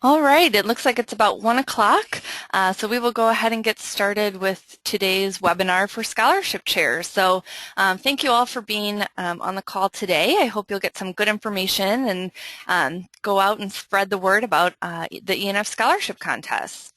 All right, it looks like it's about 1 o'clock, so we will go ahead and get started with today's webinar for scholarship chairs. So thank you all for being on the call today. I hope you'll get some good information and go out and spread the word about the ENF Scholarship Contest.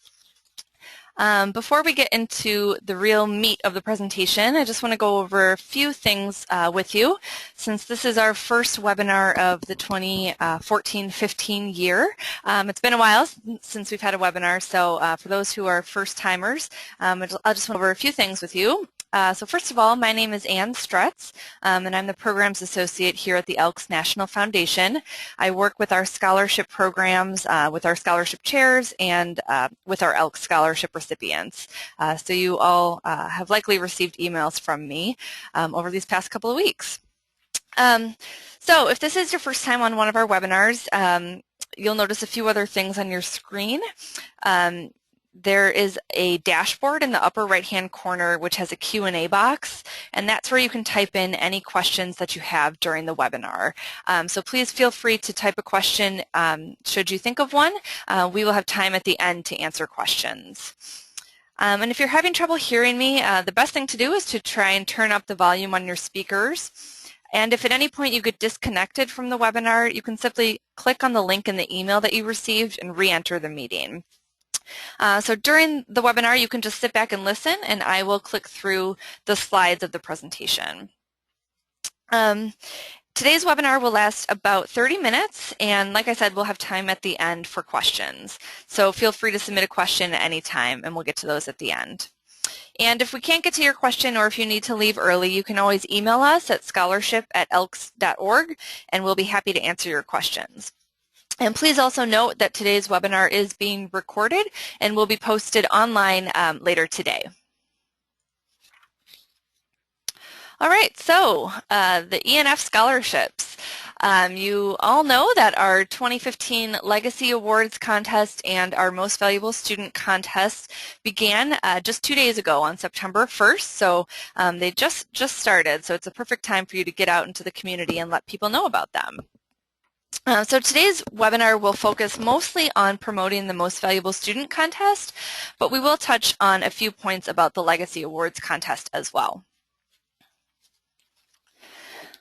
Before we get into the real meat of the presentation, I just want to go over a few things with you. Since this is our first webinar of the 2014-15 year, it's been a while since we've had a webinar, so for those who are first-timers, I'll just want to go over a few things with you. So first of all, my name is Ann Stretz, and I'm the Programs Associate here at the Elks National Foundation. I work with our scholarship programs, with our scholarship chairs, and with our Elks scholarship recipients. So you all have likely received emails from me over these past couple of weeks. So if this is your first time on one of our webinars, you'll notice a few other things on your screen. There is a dashboard in the upper right-hand corner which has a Q&A box, and that's where you can type in any questions that you have during the webinar. So please feel free to type a question should you think of one. We will have time at the end to answer questions. And if you're having trouble hearing me, the best thing to do is to try and turn up the volume on your speakers. And if at any point you get disconnected from the webinar, you can simply click on the link in the email that you received and re-enter the meeting. So during the webinar, you can just sit back and listen, and I will click through the slides of the presentation. Today's webinar will last about 30 minutes, and like I said, we'll have time at the end for questions. So feel free to submit a question at any time, and we'll get to those at the end. And if we can't get to your question, or if you need to leave early, you can always email us at scholarship@elks.org, and we'll be happy to answer your questions. And please also note that today's webinar is being recorded and will be posted online later today. All right, so the ENF scholarships. You all know that our 2015 Legacy Awards contest and our Most Valuable Student contest began just 2 days ago on September 1st. So they just started. So it's a perfect time for you to get out into the community and let people know about them. So today's webinar will focus mostly on promoting the Most Valuable Student contest, but we will touch on a few points about the Legacy Awards contest as well.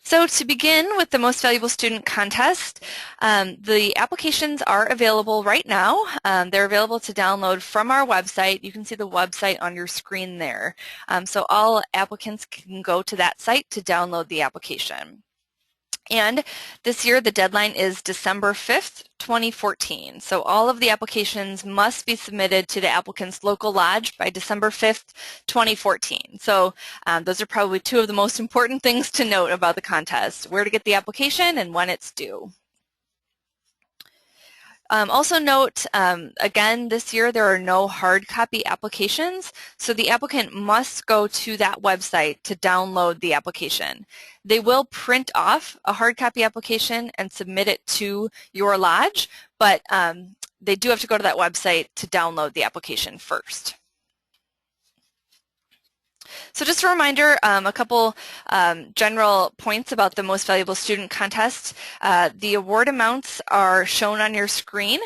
So to begin with the Most Valuable Student contest, the applications are available right now. They're available to download from our website. You can see the website on your screen there. So all applicants can go to that site to download the application. And this year the deadline is December 5th, 2014. So all of the applications must be submitted to the applicant's local lodge by December 5th, 2014. So those are probably two of the most important things to note about the contest: where to get the application and when it's due. Also note, again, this year there are no hard copy applications, so the applicant must go to that website to download the application. They will print off a hard copy application and submit it to your lodge, but they do have to go to that website to download the application first. So just a reminder, a couple general points about the Most Valuable Student contest. The award amounts are shown on your screen.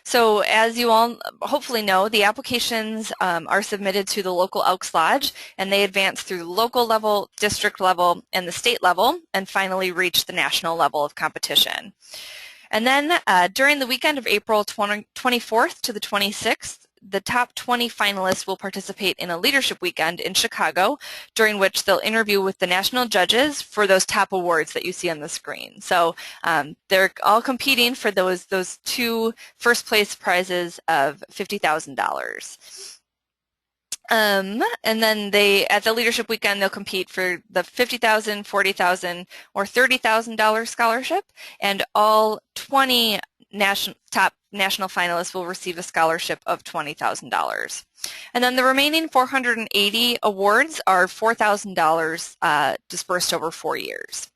So as you all hopefully know, the applications are submitted to the local Elks Lodge, and they advance through the local level, district level, and the state level, and finally reach the national level of competition. And then during the weekend of April 24th to the 26th, the top 20 finalists will participate in a leadership weekend in Chicago, during which they'll interview with the national judges for those top awards that you see on the screen. So they're all competing for those two first place prizes of $50,000. And then at the leadership weekend, they'll compete for the $50,000, $40,000, or $30,000 scholarship, and all 20 top national finalists will receive a scholarship of $20,000. And then the remaining 480 awards are $4,000 dispersed over 4 years.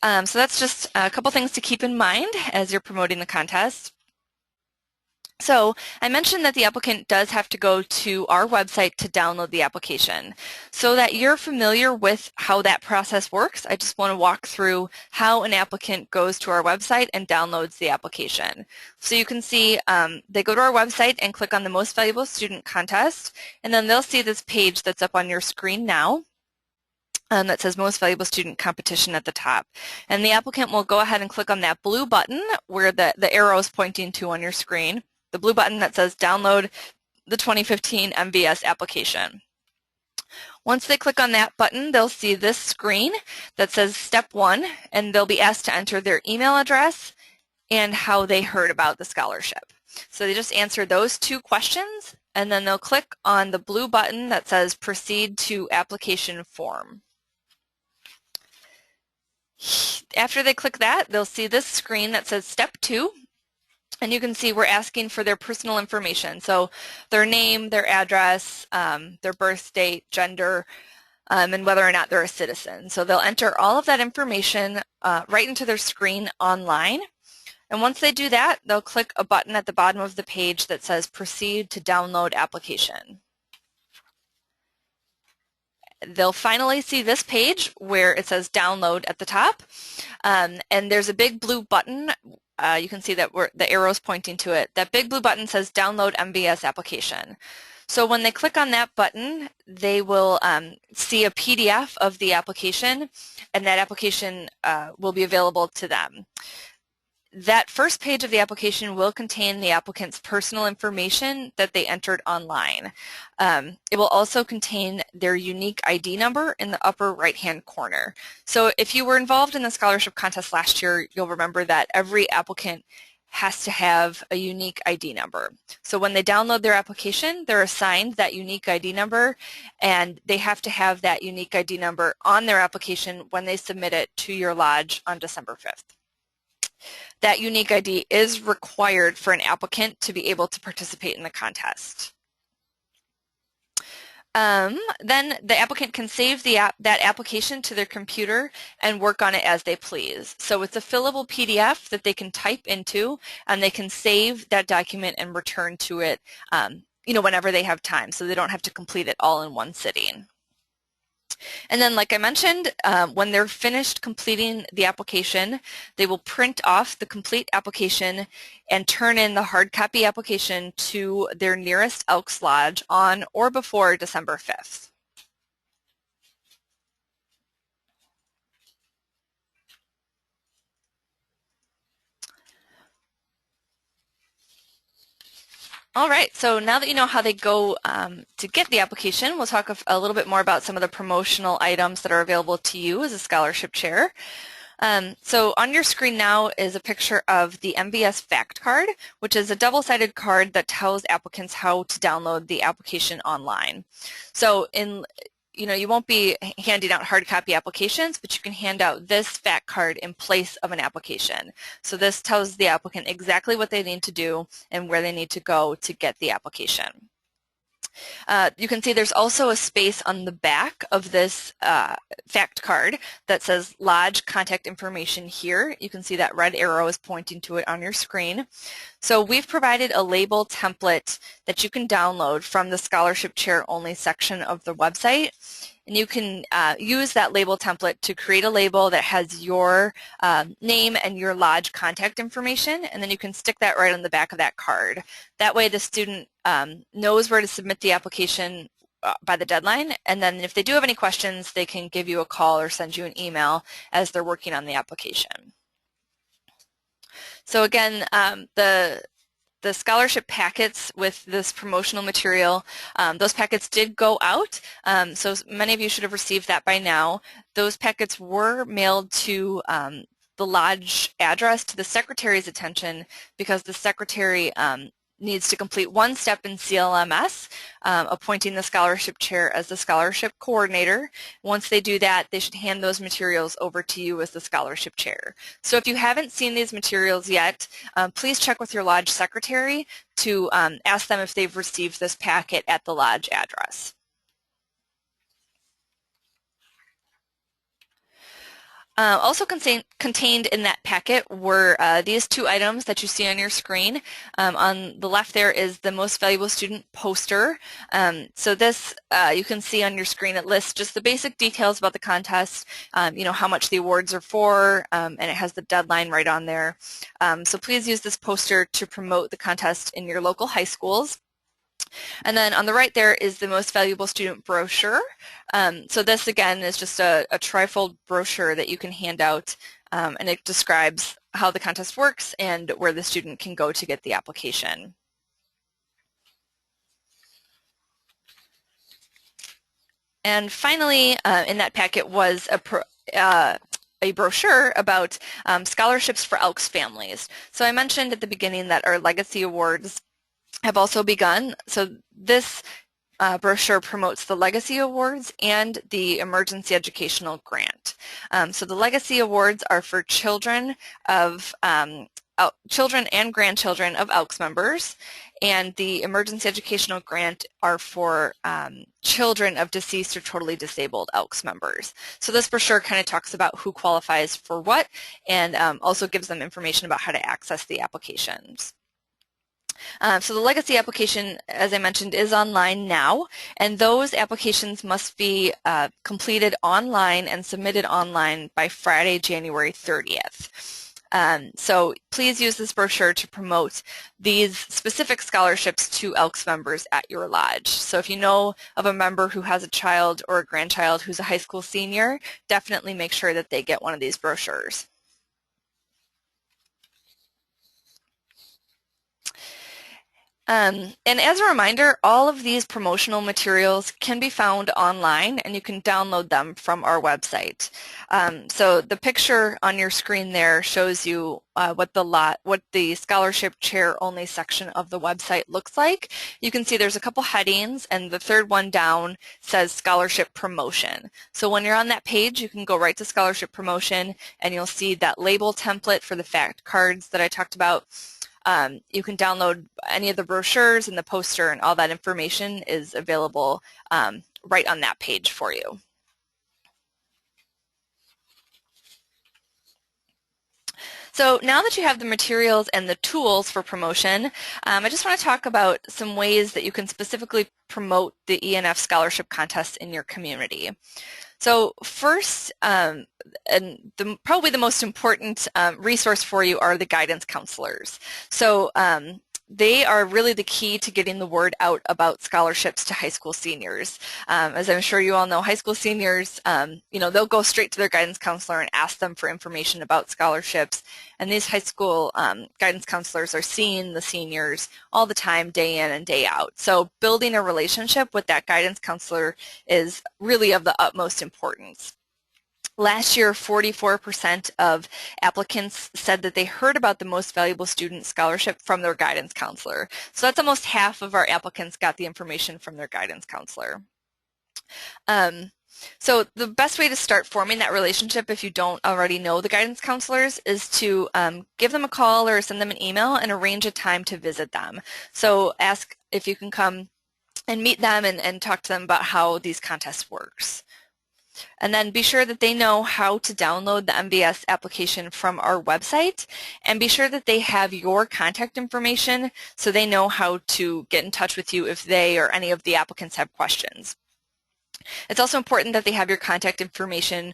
So that's just a couple things to keep in mind as you're promoting the contest. So I mentioned that the applicant does have to go to our website to download the application. So that you're familiar with how that process works, I just want to walk through how an applicant goes to our website and downloads the application. So you can see they go to our website and click on the Most Valuable Student contest, and then they'll see this page that's up on your screen now. That says Most Valuable Student Competition at the top. And the applicant will go ahead and click on that blue button where the arrow is pointing to on your screen, the blue button that says Download the 2015 MVS Application. Once they click on that button, they'll see this screen that says Step 1, and they'll be asked to enter their email address and how they heard about the scholarship. So they just answer those two questions, and then they'll click on the blue button that says Proceed to Application Form. After they click that, they'll see this screen that says Step 2, and you can see we're asking for their personal information. So their name, their address, their birth date, gender, and whether or not they're a citizen. So they'll enter all of that information right into their screen online. And once they do that, they'll click a button at the bottom of the page that says Proceed to Download Application. They'll finally see this page where it says Download at the top, and there's a big blue button. You can see that the arrow's pointing to it. That big blue button says Download MVS Application. So when they click on that button, they will see a PDF of the application, and that application will be available to them. That first page of the application will contain the applicant's personal information that they entered online. It will also contain their unique ID number in the upper right-hand corner. So if you were involved in the scholarship contest last year, you'll remember that every applicant has to have a unique ID number. So when they download their application, they're assigned that unique ID number, and they have to have that unique ID number on their application when they submit it to your lodge on December 5th. That unique ID is required for an applicant to be able to participate in the contest. Then the applicant can save that application to their computer and work on it as they please. So it's a fillable PDF that they can type into, and they can save that document and return to it whenever they have time, so they don't have to complete it all in one sitting. And then, like I mentioned, when they're finished completing the application, they will print off the complete application and turn in the hard copy application to their nearest Elks Lodge on or before December 5th. All right, so now that you know how they go to get the application, we'll talk a little bit more about some of the promotional items that are available to you as a scholarship chair. So on your screen now is a picture of the MVS Fact Card, which is a double-sided card that tells applicants how to download the application online. So you won't be handing out hard copy applications, but you can hand out this fact card in place of an application. So this tells the applicant exactly what they need to do and where they need to go to get the application. You can see there's also a space on the back of this fact card that says Lodge Contact Information here. You can see that red arrow is pointing to it on your screen. So we've provided a label template that you can download from the Scholarship Chair Only section of the website. And you can use that label template to create a label that has your name and your lodge contact information, and then you can stick that right on the back of that card. That way the student knows where to submit the application by the deadline, and then if they do have any questions, they can give you a call or send you an email as they're working on the application. So again, the scholarship packets with this promotional material, those packets did go out, so many of you should have received that by now. Those packets were mailed to the lodge address to the secretary's attention because the secretary needs to complete one step in CLMS, appointing the scholarship chair as the scholarship coordinator. Once they do that, they should hand those materials over to you as the scholarship chair. So if you haven't seen these materials yet, please check with your lodge secretary to ask them if they've received this packet at the lodge address. Also contained in that packet were these two items that you see on your screen. On the left there is the most valuable student poster. So this, you can see on your screen, it lists just the basic details about the contest, you know, how much the awards are for, and it has the deadline right on there. So please use this poster to promote the contest in your local high schools. And then on the right there is the most valuable student brochure. So this again is just a trifold brochure that you can hand out, and it describes how the contest works and where the student can go to get the application. And finally, in that packet was a brochure about scholarships for Elks families. So I mentioned at the beginning that our Legacy Awards have also begun. So this brochure promotes the Legacy Awards and the Emergency Educational Grant. So the Legacy Awards are for children and grandchildren of Elks members, and the Emergency Educational Grant are for children of deceased or totally disabled Elks members. So this brochure kind of talks about who qualifies for what, and also gives them information about how to access the applications. So the Legacy application, as I mentioned, is online now, and those applications must be completed online and submitted online by Friday, January 30th. So please use this brochure to promote these specific scholarships to Elks members at your lodge. So if you know of a member who has a child or a grandchild who's a high school senior, definitely make sure that they get one of these brochures. And as a reminder, all of these promotional materials can be found online, and you can download them from our website. So the picture on your screen there shows you what the scholarship chair only section of the website looks like. You can see there's a couple headings, and the third one down says scholarship promotion. So when you're on that page, you can go right to scholarship promotion, and you'll see that label template for the fact cards that I talked about. You can download any of the brochures and the poster, and all that information is available right on that page for you. So now that you have the materials and the tools for promotion, I just want to talk about some ways that you can specifically promote the ENF scholarship contests in your community. So first, and probably the most important resource for you are the guidance counselors. So they are really the key to getting the word out about scholarships to high school seniors. As I'm sure you all know, high school seniors, you know, they'll go straight to their guidance counselor and ask them for information about scholarships. And these high school guidance counselors are seeing the seniors all the time, day in and day out. So building a relationship with that guidance counselor is really of the utmost importance. Last year, 44% of applicants said that they heard about the Most Valuable Student Scholarship from their guidance counselor. So that's almost half of our applicants got the information from their guidance counselor. So the best way to start forming that relationship, if you don't already know the guidance counselors, is to give them a call or send them an email and arrange a time to visit them. So ask if you can come and meet them and talk to them about how these contests works. And then be sure that they know how to download the MVS application from our website, and be sure that they have your contact information so they know how to get in touch with you if they or any of the applicants have questions. It's also important that they have your contact information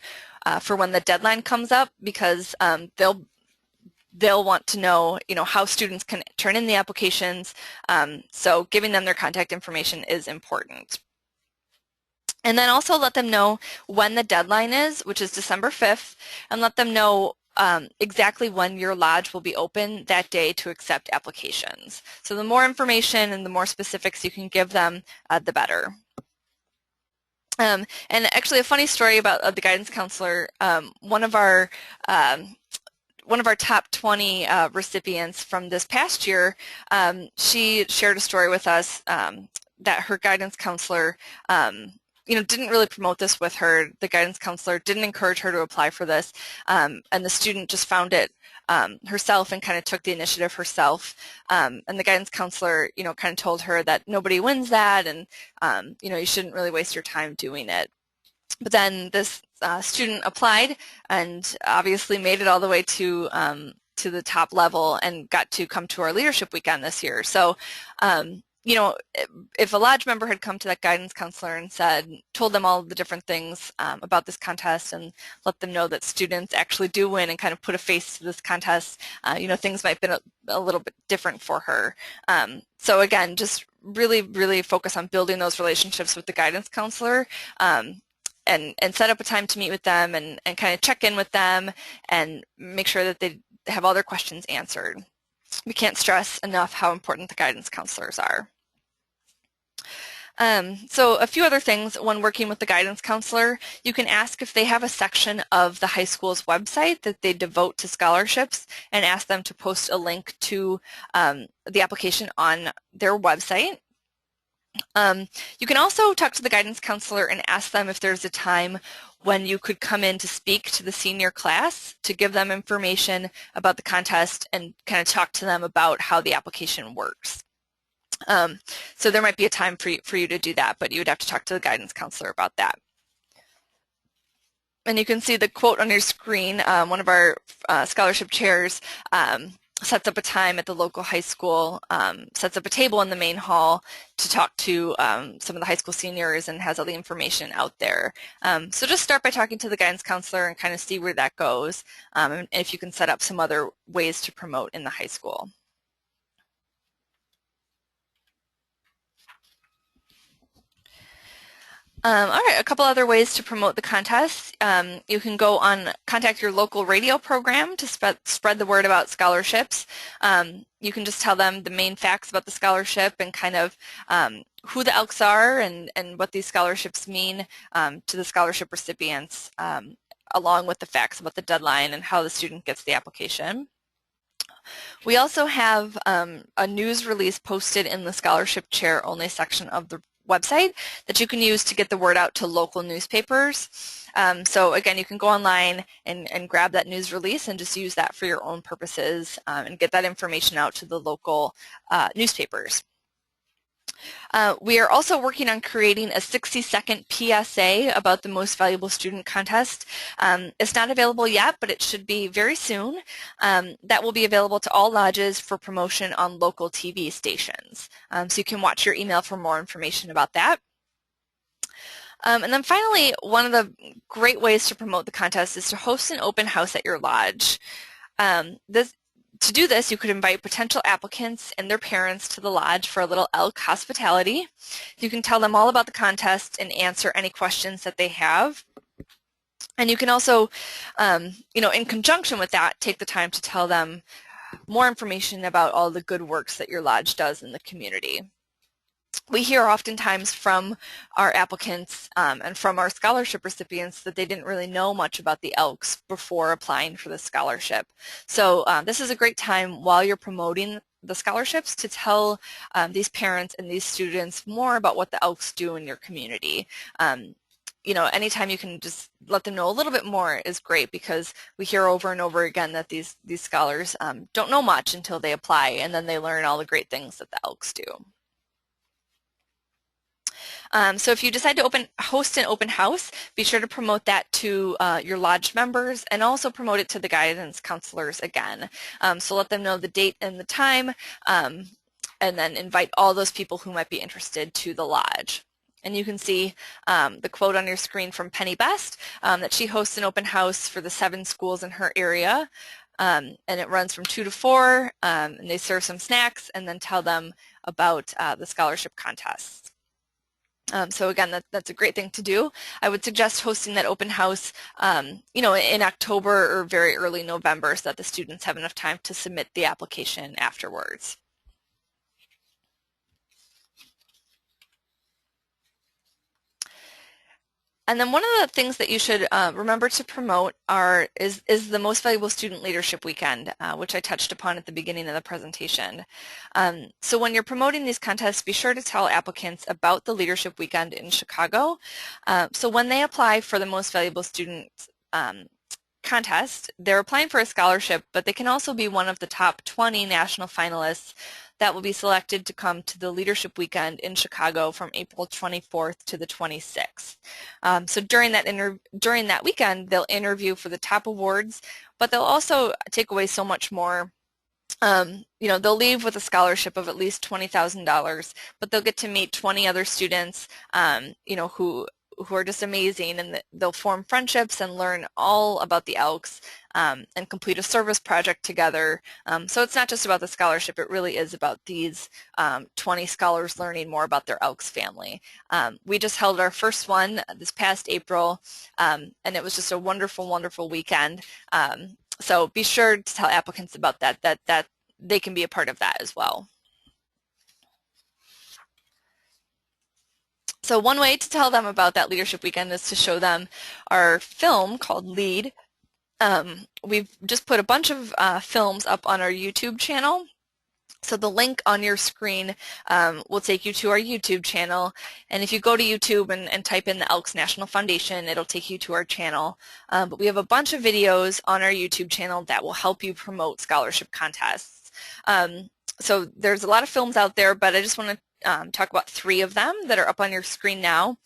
for when the deadline comes up, because they'll want to know, you know, how students can turn in the applications. So giving them their contact information is important. And then also let them know when the deadline is, which is December 5th, and let them know exactly when your lodge will be open that day to accept applications. So the more information and the more specifics you can give them, the better. And actually a funny story about the guidance counselor, one of our top 20 recipients from this past year, she shared a story with us that her guidance counselor you know, didn't really promote this with her. The guidance counselor didn't encourage her to apply for this, and the student just found it herself and kind of took the initiative herself. And the guidance counselor, you know, kind of told her that nobody wins that, and you know, you shouldn't really waste your time doing it. But then this student applied and obviously made it all the way to the top level and got to come to our leadership weekend this year. So, you know, if a lodge member had come to that guidance counselor and told them all the different things about this contest and let them know that students actually do win and kind of put a face to this contest, you know, things might have been a little bit different for her. So again, just really, really focus on building those relationships with the guidance counselor. And set up a time to meet with them and kind of check in with them and make sure that they have all their questions answered. We can't stress enough how important the guidance counselors are. So a few other things when working with the guidance counselor, you can ask if they have a section of the high school's website that they devote to scholarships and ask them to post a link to the application on their website. You can also talk to the guidance counselor and ask them if there's a time when you could come in to speak to the senior class to give them information about the contest and kind of talk to them about how the application works. So there might be a time for you to do that, but you would have to talk to the guidance counselor about that. And you can see the quote on your screen. One of our scholarship chairs sets up a time at the local high school, sets up a table in the main hall to talk to some of the high school seniors and has all the information out there. So just start by talking to the guidance counselor and kind of see where that goes, and if you can set up some other ways to promote in the high school. All right, a couple other ways to promote the contest. You can go on, contact your local radio program to spread the word about scholarships. You can just tell them the main facts about the scholarship and kind of who the Elks are and what these scholarships mean to the scholarship recipients, along with the facts about the deadline and how the student gets the application. We also have a news release posted in the scholarship chair only section of the website that you can use to get the word out to local newspapers. So again, you can go online and grab that news release and just use that for your own purposes and get that information out to the local newspapers. We are also working on creating a 60-second PSA about the Most Valuable Student contest. It's not available yet, but it should be very soon. That will be available to all lodges for promotion on local TV stations. So you can watch your email for more information about that. And then finally, one of the great ways to promote the contest is to host an open house at your lodge. To do this, you could invite potential applicants and their parents to the lodge for a little elk hospitality. You can tell them all about the contest and answer any questions that they have. And you can also, you know, in conjunction with that, take the time to tell them more information about all the good works that your lodge does in the community. We hear oftentimes from our applicants and from our scholarship recipients that they didn't really know much about the Elks before applying for the scholarship. So this is a great time while you're promoting the scholarships to tell these parents and these students more about what the Elks do in your community. You know, anytime you can just let them know a little bit more is great, because we hear over and over again that these scholars don't know much until they apply, and then they learn all the great things that the Elks do. So if you decide to host an open house, be sure to promote that to your lodge members and also promote it to the guidance counselors again. So let them know the date and the time, and then invite all those people who might be interested to the lodge. And you can see the quote on your screen from Penny Best, that she hosts an open house for the 7 schools in her area. And it runs from 2 to 4, and they serve some snacks and then tell them about the scholarship contests. So again, that's a great thing to do. I would suggest hosting that open house, you know, in October or very early November, so that the students have enough time to submit the application afterwards. And then one of the things that you should remember to promote is the Most Valuable Student Leadership Weekend, which I touched upon at the beginning of the presentation. So when you're promoting these contests, be sure to tell applicants about the Leadership Weekend in Chicago. So when they apply for the Most Valuable Student contest, they're applying for a scholarship, but they can also be one of the top 20 national finalists that will be selected to come to the Leadership Weekend in Chicago from April 24th to the 26th. So during that weekend, they'll interview for the top awards, but they'll also take away so much more. They'll leave with a scholarship of at least $20,000, but they'll get to meet 20 other students, who are just amazing, and they'll form friendships and learn all about the Elks and complete a service project together. So it's not just about the scholarship, it really is about these 20 scholars learning more about their Elks family. We just held our first one this past April, and it was just a wonderful, wonderful weekend. So be sure to tell applicants about that they can be a part of that as well. So one way to tell them about that Leadership Weekend is to show them our film called Lead. We've just put a bunch of films up on our YouTube channel. So the link on your screen will take you to our YouTube channel, and if you go to YouTube and type in the Elks National Foundation, it'll take you to our channel. But we have a bunch of videos on our YouTube channel that will help you promote scholarship contests. So there's a lot of films out there, but I just want to talk about 3 of them that are up on your screen now.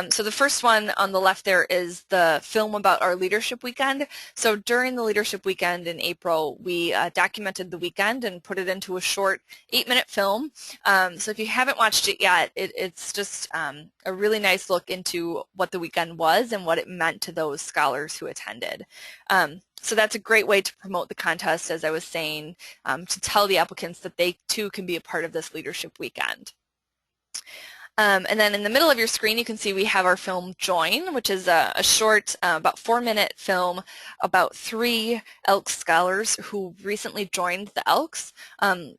So the first one on the left there is the film about our Leadership Weekend. So during the Leadership Weekend in April, we documented the weekend and put it into a short 8-minute film. So if you haven't watched it yet, it's just a really nice look into what the weekend was and what it meant to those scholars who attended. So that's a great way to promote the contest, as I was saying, to tell the applicants that they too can be a part of this Leadership Weekend. And then in the middle of your screen, you can see we have our film Join, which is a short, about 4-minute film about 3 Elks scholars who recently joined the Elks.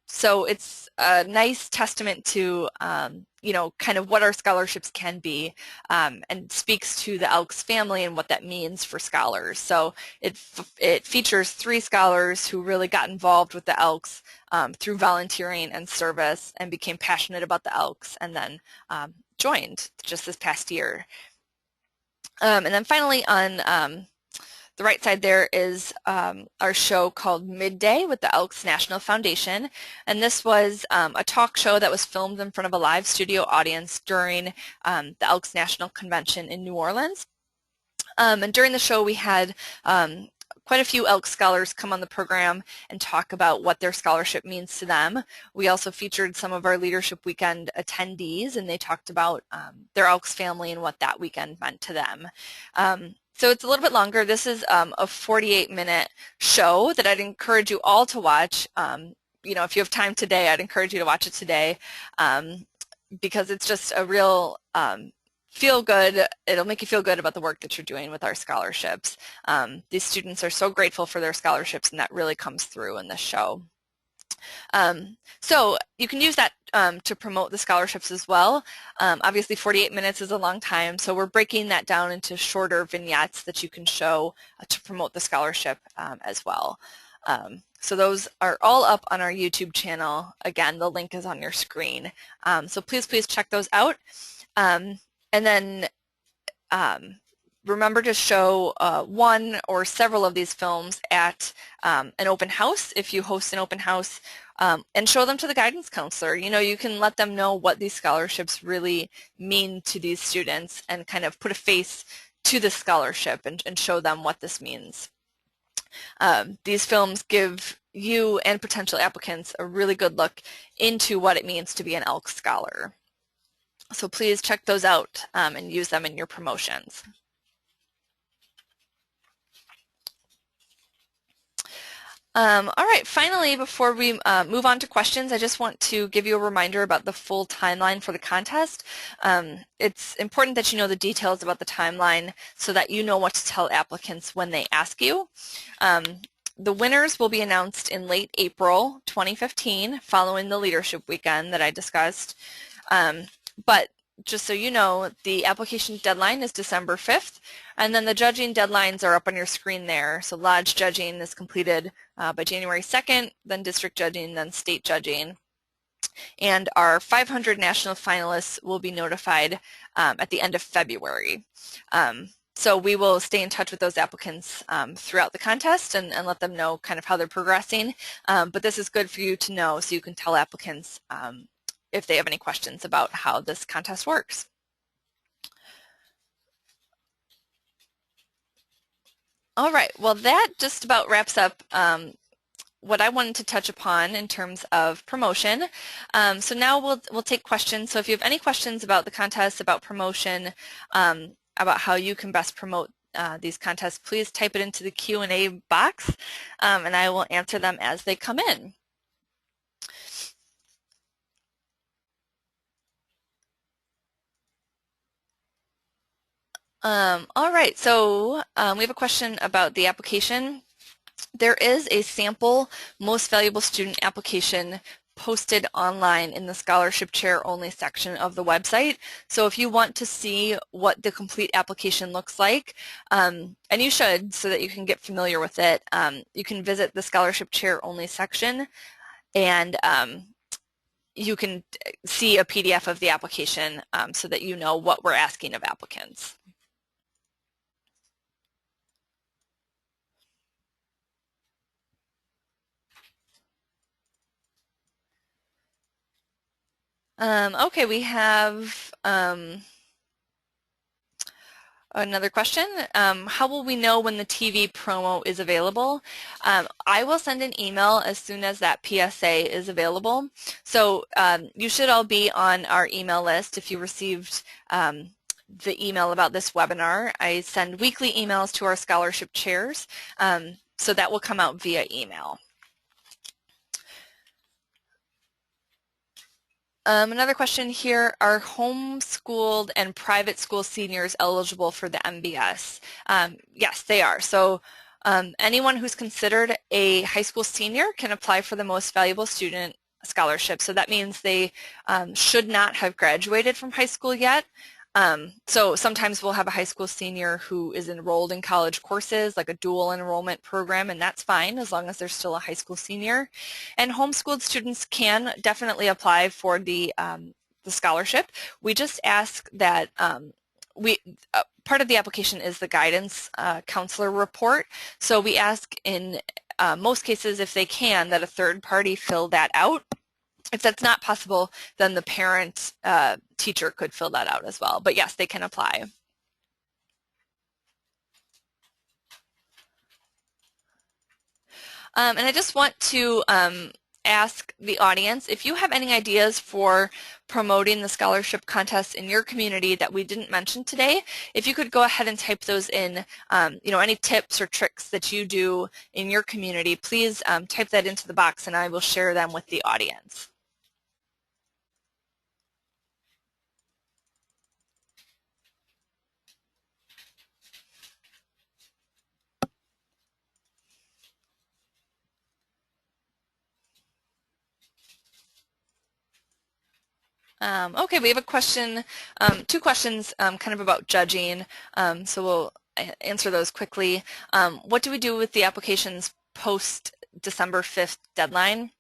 So it's a nice testament to kind of what our scholarships can be, and speaks to the Elks family and what that means for scholars. So it features 3 scholars who really got involved with the Elks through volunteering and service and became passionate about the Elks, and then joined just this past year. And then finally on the right side there is our show called Midday with the Elks National Foundation, and this was a talk show that was filmed in front of a live studio audience during the Elks National Convention in New Orleans. And during the show we had quite a few Elks scholars come on the program and talk about what their scholarship means to them. We also featured some of our Leadership Weekend attendees, and they talked about their Elks family and what that weekend meant to them. So it's a little bit longer. This is a 48-minute show that I'd encourage you all to watch. If you have time today, I'd encourage you to watch it today, because it's just a real feel good. It'll make you feel good about the work that you're doing with our scholarships. These students are so grateful for their scholarships, and that really comes through in this show. So you can use that to promote the scholarships as well. Obviously 48 minutes is a long time, so we're breaking that down into shorter vignettes that you can show to promote the scholarship as well. So those are all up on our YouTube channel. Again, the link is on your screen. So please check those out. And then remember to show one or several of these films at an open house if you host an open house, and show them to the guidance counselor. You can let them know what these scholarships really mean to these students and kind of put a face to the scholarship and show them what this means. These films give you and potential applicants a really good look into what it means to be an Elks scholar. So please check those out and use them in your promotions. All right, finally, before we move on to questions, I just want to give you a reminder about the full timeline for the contest. It's important that you know the details about the timeline so that you know what to tell applicants when they ask you. The winners will be announced in late April 2015 following the Leadership Weekend that I discussed. But just so you know, the application deadline is December 5th, and then the judging deadlines are up on your screen there. So lodge judging is completed by January 2nd, then district judging, then state judging. And our 500 national finalists will be notified at the end of February. So we will stay in touch with those applicants throughout the contest and let them know kind of how they're progressing. But this is good for you to know so you can tell applicants if they have any questions about how this contest works. All right, well that just about wraps up what I wanted to touch upon in terms of promotion. So now we'll take questions. So if you have any questions about the contest, about promotion, about how you can best promote these contests, please type it into the Q&A box, and I will answer them as they come in. All right, so we have a question about the application. There is a sample most valuable student application posted online in the scholarship chair only section of the website. So if you want to see what the complete application looks like, and you should so that you can get familiar with it, you can visit the scholarship chair only section and you can see a PDF of the application so that you know what we're asking of applicants. Okay, we have another question. How will we know when the TV promo is available? I will send an email as soon as that PSA is available. So you should all be on our email list if you received the email about this webinar. I send weekly emails to our scholarship chairs, so that will come out via email. Another question here, are homeschooled and private school seniors eligible for the MVS? Yes, they are. So anyone who's considered a high school senior can apply for the most valuable student scholarship. So that means they should not have graduated from high school yet. So sometimes we'll have a high school senior who is enrolled in college courses, like a dual enrollment program, and that's fine as long as they're still a high school senior. And homeschooled students can definitely apply for the scholarship. We just ask that part of the application is the guidance counselor report. So we ask in most cases, if they can, that a third party fill that out. If that's not possible, then the parent teacher could fill that out as well. But yes, they can apply. And I just want to ask the audience, if you have any ideas for promoting the scholarship contest in your community that we didn't mention today, if you could go ahead and type those in, any tips or tricks that you do in your community, please type that into the box and I will share them with the audience. Okay, we have a question, two questions kind of about judging, so we'll answer those quickly. What do we do with the applications post December 5th deadline?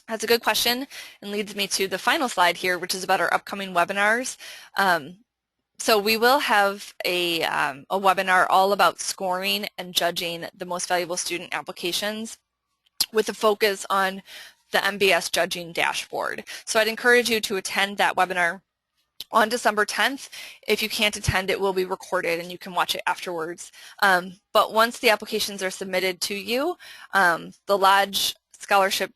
That's a good question and leads me to the final slide here, which is about our upcoming webinars. So we will have a webinar all about scoring and judging the most valuable student applications with a focus on the MVS judging dashboard. So I'd encourage you to attend that webinar on December 10th. If you can't attend, it will be recorded and you can watch it afterwards. But once the applications are submitted to you, the Lodge Scholarship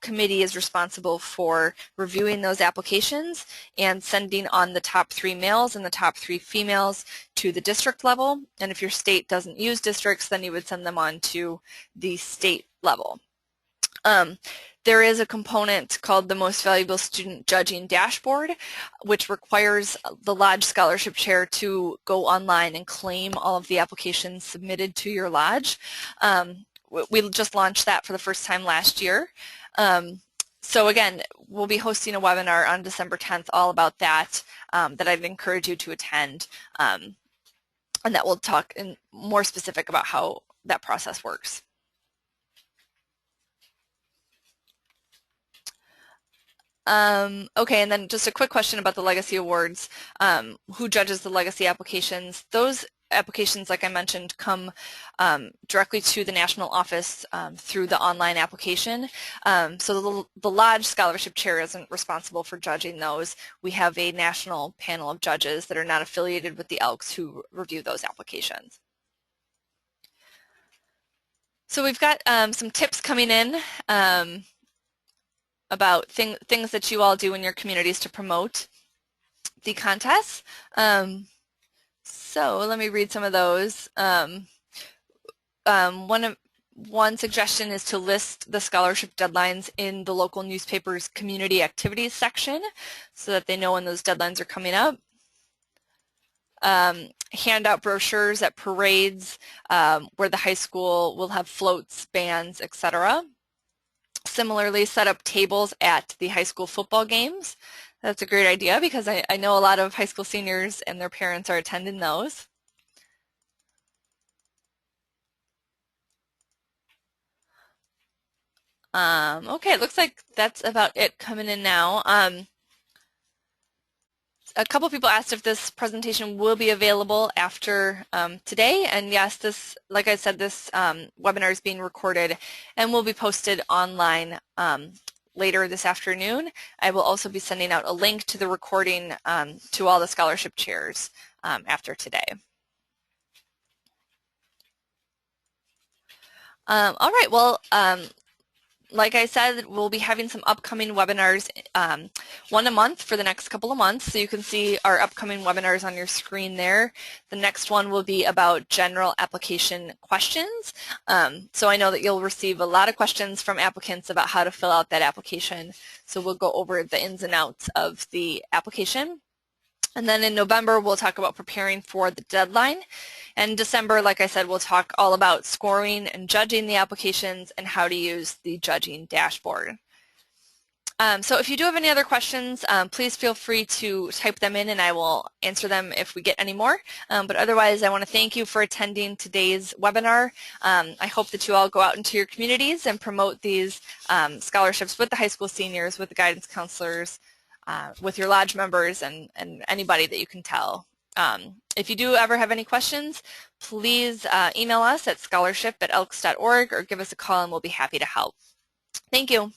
Committee is responsible for reviewing those applications and sending on the top 3 males and the top 3 females to the district level. And if your state doesn't use districts, then you would send them on to the state level. There is a component called the Most Valuable Student Judging Dashboard, which requires the Lodge Scholarship Chair to go online and claim all of the applications submitted to your Lodge. We just launched that for the first time last year. So again, we'll be hosting a webinar on December 10th all about that, that I'd encourage you to attend, and that will talk in more specific about how that process works. Okay, and then just a quick question about the Legacy Awards. Who judges the Legacy applications? Those applications, like I mentioned, come directly to the national office through the online application. So the Lodge Scholarship Chair isn't responsible for judging those. We have a national panel of judges that are not affiliated with the Elks who review those applications. So we've got some tips coming in about things that you all do in your communities to promote the contest. So let me read some of those. One suggestion is to list the scholarship deadlines in the local newspaper's community activities section so that they know when those deadlines are coming up. Hand out brochures at parades where the high school will have floats, bands, etc. Similarly, set up tables at the high school football games. That's a great idea because I know a lot of high school seniors and their parents are attending those. Okay, it looks like that's about it coming in now. A couple people asked if this presentation will be available after today, and yes, this, like I said, this webinar is being recorded and will be posted online later this afternoon. I will also be sending out a link to the recording to all the scholarship chairs after today. All right, well, like I said, we'll be having some upcoming webinars, one a month for the next couple of months. So you can see our upcoming webinars on your screen there. The next one will be about general application questions. So I know that you'll receive a lot of questions from applicants about how to fill out that application. So we'll go over the ins and outs of the application. And then in November, we'll talk about preparing for the deadline. And in December, like I said, we'll talk all about scoring and judging the applications and how to use the judging dashboard. So if you do have any other questions, please feel free to type them in and I will answer them if we get any more. But otherwise, I want to thank you for attending today's webinar. I hope that you all go out into your communities and promote these scholarships with the high school seniors, with the guidance counselors, with your lodge members and anybody that you can tell. If you do ever have any questions, please email us at scholarship@elks.org or give us a call and we'll be happy to help. Thank you.